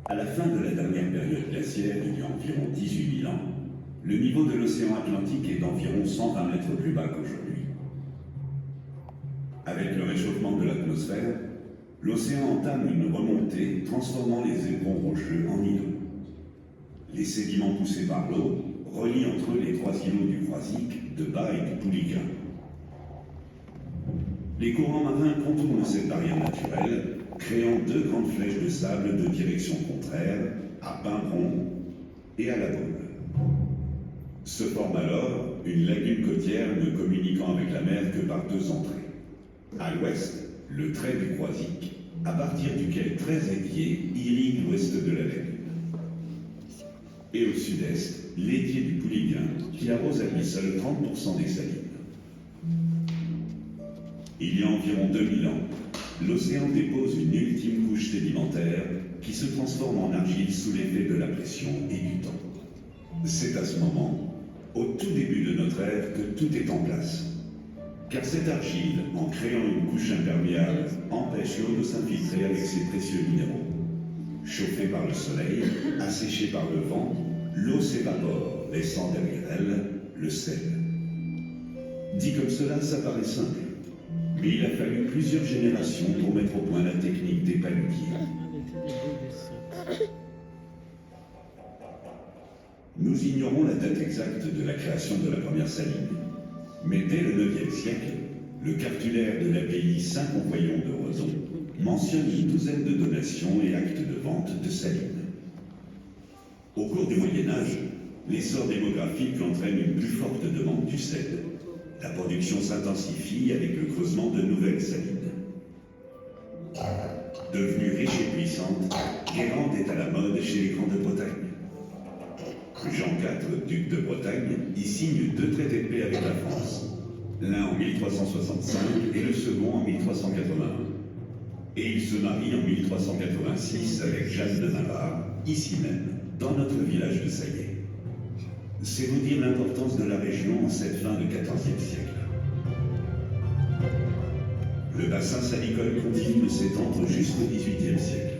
À la fin de la dernière période glaciaire, il y a environ 18 000 ans, le niveau de l'océan Atlantique est d'environ 120 mètres plus bas qu'aujourd'hui. Avec le réchauffement de l'atmosphère, l'océan entame une remontée transformant les éperons rocheux en îlots. Les sédiments poussés par l'eau relient entre eux les trois îlots du Croisic, de Bas et du Pouliguen. Les courants marins contournent cette barrière naturelle, créant deux grandes flèches de sable de direction contraire, à Pimpron et à la Baule. Se forme alors une lagune côtière ne communiquant avec la mer que par deux entrées. À l'ouest, le trait du Croisic, à partir duquel 13 édiers irriguent l'ouest de la lagune. Et au sud-est, l'édier du Pouliguen, qui arrose à lui seul 30% des salines. Il y a environ 2000 ans, l'océan dépose une ultime couche sédimentaire qui se transforme en argile sous l'effet de la pression et du temps. C'est à ce moment, au tout début de notre ère, que tout est en place. Car cette argile, en créant une couche imperméable, empêche l'eau de s'infiltrer avec ses précieux minéraux. Chauffée par le soleil, asséchée par le vent, l'eau s'évapore, laissant derrière elle le sel. Dit comme cela, ça paraît simple. Mais il a fallu plusieurs générations pour mettre au point la technique des paludiers. Nous ignorons la date exacte de la création de la première saline. Mais dès le IXe siècle, le cartulaire de l'abbaye Saint-Compagnon de Rezon mentionne une douzaine de donations et actes de vente de salines. Au cours du Moyen-Âge, l'essor démographique entraîne une plus forte demande du sel. La production s'intensifie avec le creusement de nouvelles salines. Devenue riche et puissante, Guérande est à la mode chez les Grands de Bretagne. Jean IV, duc de Bretagne, y signe deux traités de paix avec la France, l'un en 1365 et le second en 1381. Et il se marie en 1386 avec Jeanne de Navarre, ici même, dans notre village de Saillet. C'est vous dire l'importance de la région en cette fin de XIVe siècle. Le bassin salicole continue de s'étendre jusqu'au XVIIIe siècle.